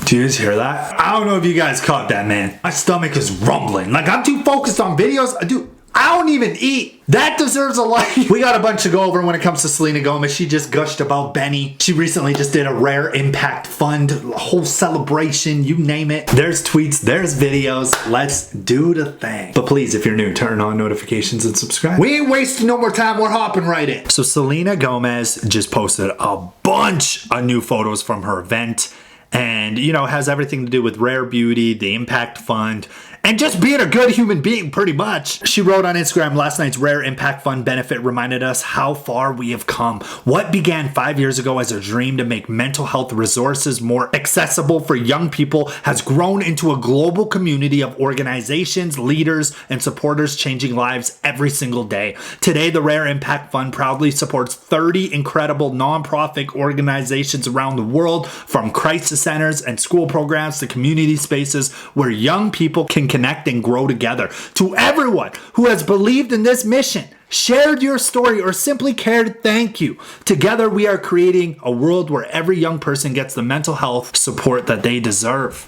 Do you guys hear that? I don't know if you guys caught that, man. My stomach is rumbling. Like, I'm too focused on videos. Dude, I don't even eat. That deserves a like. We got a bunch to go over when it comes to Selena Gomez. She just gushed about Benny. She recently just did a rare impact fund, a whole celebration, you name it. There's tweets, there's videos. Let's do the thing. But please, if you're new, turn on notifications and subscribe. We ain't wasting no more time. We're hopping right in. So Selena Gomez just posted a bunch of new photos from her event. And, you know, has everything to do with Rare Beauty, the Impact Fund, and just being a good human being, pretty much. She wrote on Instagram, last night's Rare Impact Fund benefit reminded us how far we have come. What began 5 years ago as a dream to make mental health resources more accessible for young people has grown into a global community of organizations, leaders, and supporters changing lives every single day. Today, the Rare Impact Fund proudly supports 30 incredible nonprofit organizations around the world, from crisis centers and school programs to community spaces where young people can connect and grow together. To everyone who has believed in this mission, shared your story, or simply cared, thank you. Together, we are creating a world where every young person gets the mental health support that they deserve.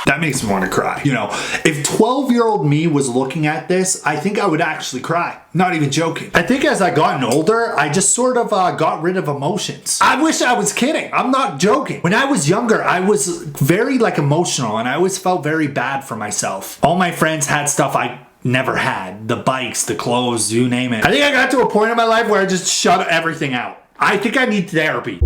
That makes me want to cry. You know, if 12-year-old me was looking at this, I think I would actually cry. Not even joking. I think as I gotten older, I just sort of got rid of emotions. I wish I was kidding. I'm not joking. When I was younger, I was very emotional, and I always felt very bad for myself. All my friends had stuff I never had. The bikes, the clothes, you name it. I think I got to a point in my life where I just shut everything out. I think I need therapy.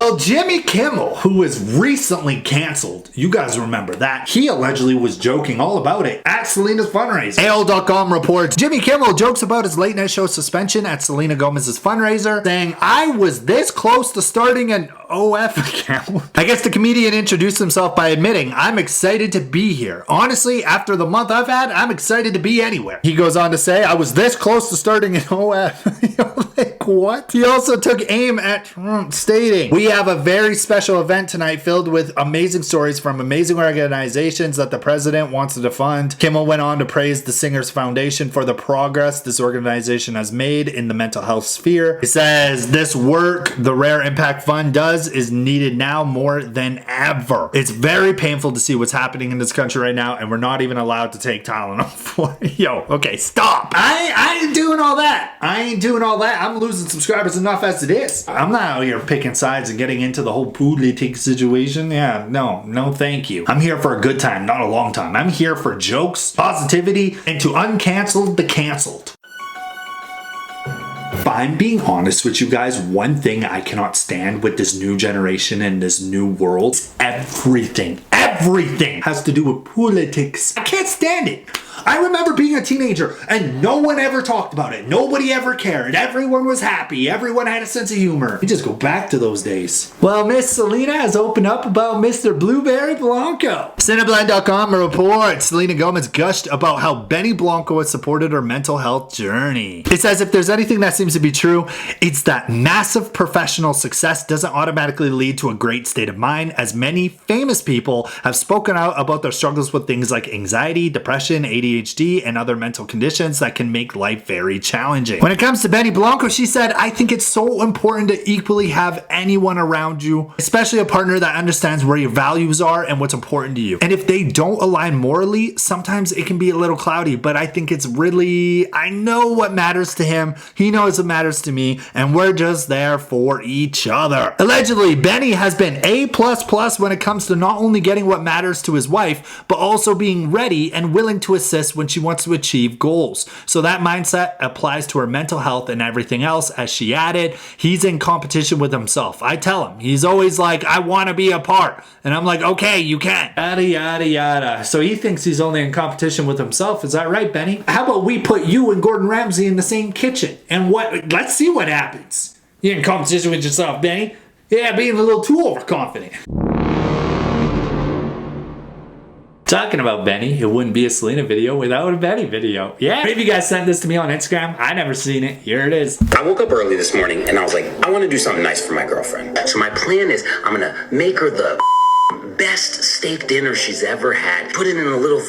Well, Jimmy Kimmel, who was recently canceled, you guys remember that, he allegedly was joking all about it at Selena's fundraiser. AOL.com reports, Jimmy Kimmel jokes about his late night show suspension at Selena Gomez's fundraiser, saying, I was this close to starting an OF account. I guess the comedian introduced himself by admitting, I'm excited to be here. Honestly, after the month I've had, I'm excited to be anywhere. He goes on to say, I was this close to starting an OF. Like, what? He also took aim at Trump, stating, we have a very special event tonight filled with amazing stories from amazing organizations that the president wants to fund. Kimmel went on to praise the Singers Foundation for the progress this organization has made in the mental health sphere. He says, this work the Rare Impact Fund does is needed now more than ever. It's very painful to see what's happening in this country right now, and we're not even allowed to take Tylenol for it. Yo, okay, stop. I ain't doing all that. I ain't doing all that. I'm losing subscribers enough as it is. I'm not out here picking sides and getting into the whole politics situation. Yeah, no thank you. I'm here for a good time, not a long time. I'm here for jokes, positivity, and to uncancel the canceled. If I'm being honest with you guys, one thing I cannot stand with this new generation and this new world is everything has to do with politics. I can't stand it. I remember being a teenager and no one ever talked about it. Nobody ever cared. Everyone was happy. Everyone had a sense of humor. We just go back to those days. Well, Miss Selena has opened up about Mr. Blueberry Blanco. Cineblind.com reports Selena Gomez gushed about how Benny Blanco has supported her mental health journey. It says if there's anything that seems to be true, it's that massive professional success doesn't automatically lead to a great state of mind, as many famous people have spoken out about their struggles with things like anxiety, depression, ADHD, and other mental conditions that can make life very challenging. When it comes to Benny Blanco, she said, I think it's so important to equally have anyone around you, especially a partner that understands where your values are and what's important to you. And if they don't align morally, sometimes it can be a little cloudy, but I think it's really, I know what matters to him, he knows what matters to me, and we're just there for each other. Allegedly, Benny has been A++ when it comes to not only getting what matters to his wife, but also being ready and willing to assist when she wants to achieve goals. So that mindset applies to her mental health and everything else. As she added, he's in competition with himself. I tell him, he's always like, I want to be a part. And I'm like, okay, you can. Yada, yada, yada. So he thinks he's only in competition with himself. Is that right, Benny? How about we put you and Gordon Ramsay in the same kitchen? And let's see what happens. You're in competition with yourself, Benny. Yeah, being a little too overconfident. Talking about Benny, it wouldn't be a Selena video without a Benny video. Yeah, maybe you guys sent this to me on Instagram. I never seen it. Here it is. I woke up early this morning and I was like, I want to do something nice for my girlfriend. So my plan is I'm going to make her the best steak dinner she's ever had. Put it in a little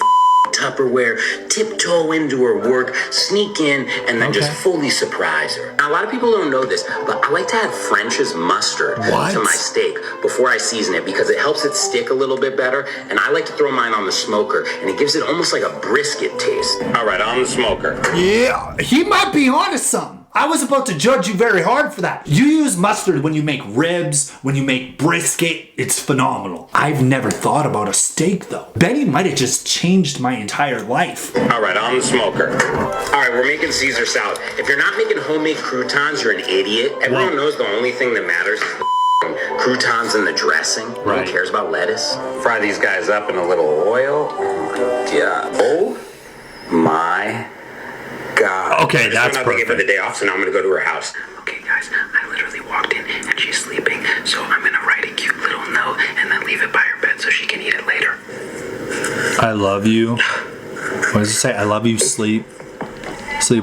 Tupperware, tiptoe into her work, sneak in, and then just fully surprise her. Now, a lot of people don't know this, but I like to add French's mustard to my steak before I season it because it helps it stick a little bit better, and I like to throw mine on the smoker, and it gives it almost like a brisket taste. All right, on the smoker. Yeah, he might be onto something. I was about to judge you very hard for that. You use mustard when you make ribs, when you make brisket. It's phenomenal. I've never thought about a steak though. Benny might have just changed my entire life. All right, on the smoker. All right, we're making Caesar salad. If you're not making homemade croutons, you're an idiot. Everyone knows the only thing that matters is the croutons and the dressing. Right. Who cares about lettuce? Fry these guys up in a little oil. Oh my God. Okay, that's perfect. For the day off, so now I'm gonna go to her house. Okay, guys, I literally walked in and she's sleeping, so I'm gonna write a cute little note and then leave it by her bed so she can eat it later. I love you. What does it say? I love you. Sleep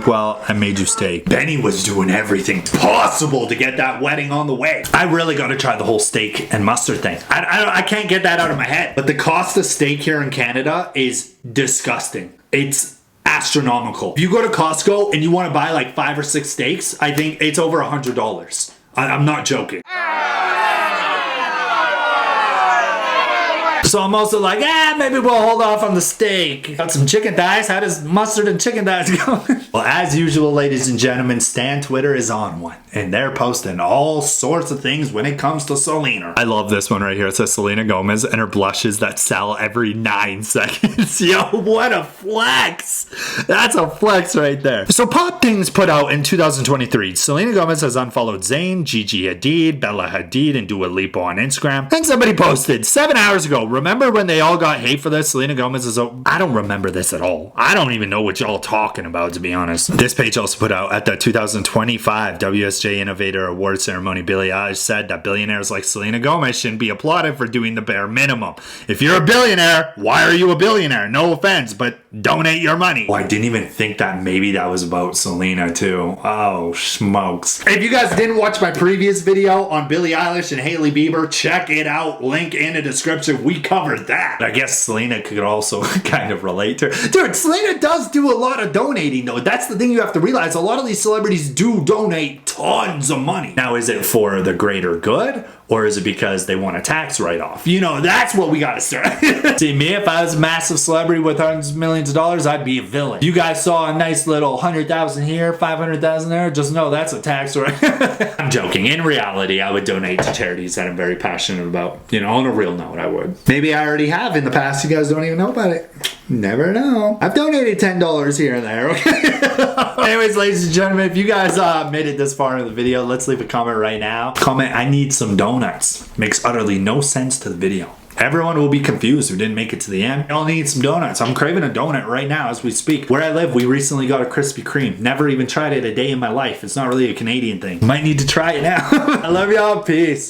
well. I made you steak. Benny was doing everything possible to get that wedding on the way. I really got to try the whole steak and mustard thing. I can't get that out of my head. But the cost of steak here in Canada is disgusting. It's astronomical. If you go to Costco and you want to buy like 5 or 6 steaks, I think it's over $100. I'm not joking. So I'm also like, maybe we'll hold off on the steak. Got some chicken thighs. How does mustard and chicken thighs go? Well, as usual, ladies and gentlemen, Stan Twitter is on one. And they're posting all sorts of things when it comes to Selena. I love this one right here. It says Selena Gomez and her blushes that sell every 9 seconds. Yo, what a flex. That's a flex right there. So Pop Things put out in 2023. Selena Gomez has unfollowed Zayn, Gigi Hadid, Bella Hadid, and Dua Lipa on Instagram. And somebody posted 7 hours ago, remember when they all got hate for this? Selena Gomez is I don't remember this at all. I don't even know what y'all talking about, to be honest. This page also put out at the 2025 WSJ Innovator Award ceremony, Billie Eilish said that billionaires like Selena Gomez shouldn't be applauded for doing the bare minimum. If you're a billionaire, why are you a billionaire? No offense, but donate your money. Oh, I didn't even think that maybe that was about Selena too. Oh, smokes. If you guys didn't watch my previous video on Billie Eilish and Hailey Bieber, check it out. Link in the description. We covered that. I guess Selena could also kind of relate to her. Dude, Selena does do a lot of donating though. That's the thing you have to realize. A lot of these celebrities do donate tons of money. Now, is it for the greater good? Or is it because they want a tax write-off? You know, that's what we gotta start. See, me, if I was a massive celebrity with hundreds of millions of dollars, I'd be a villain. You guys saw a nice little 100,000 here, 500,000 there, just know that's a tax write-off. I'm joking. In reality, I would donate to charities that I'm very passionate about. You know, on a real note, I would. Maybe I already have in the past. You guys don't even know about it. Never know. I've donated $10 here and there, okay? Anyways, ladies and gentlemen, if you guys made it this far in the video, let's leave a comment right now. Comment, I need some donuts. Makes utterly no sense to the video. Everyone will be confused who didn't make it to the end. Y'all need some donuts. I'm craving a donut right now as we speak. Where I live, we recently got a Krispy Kreme. Never even tried it a day in my life. It's not really a Canadian thing. Might need to try it now. I love y'all. Peace.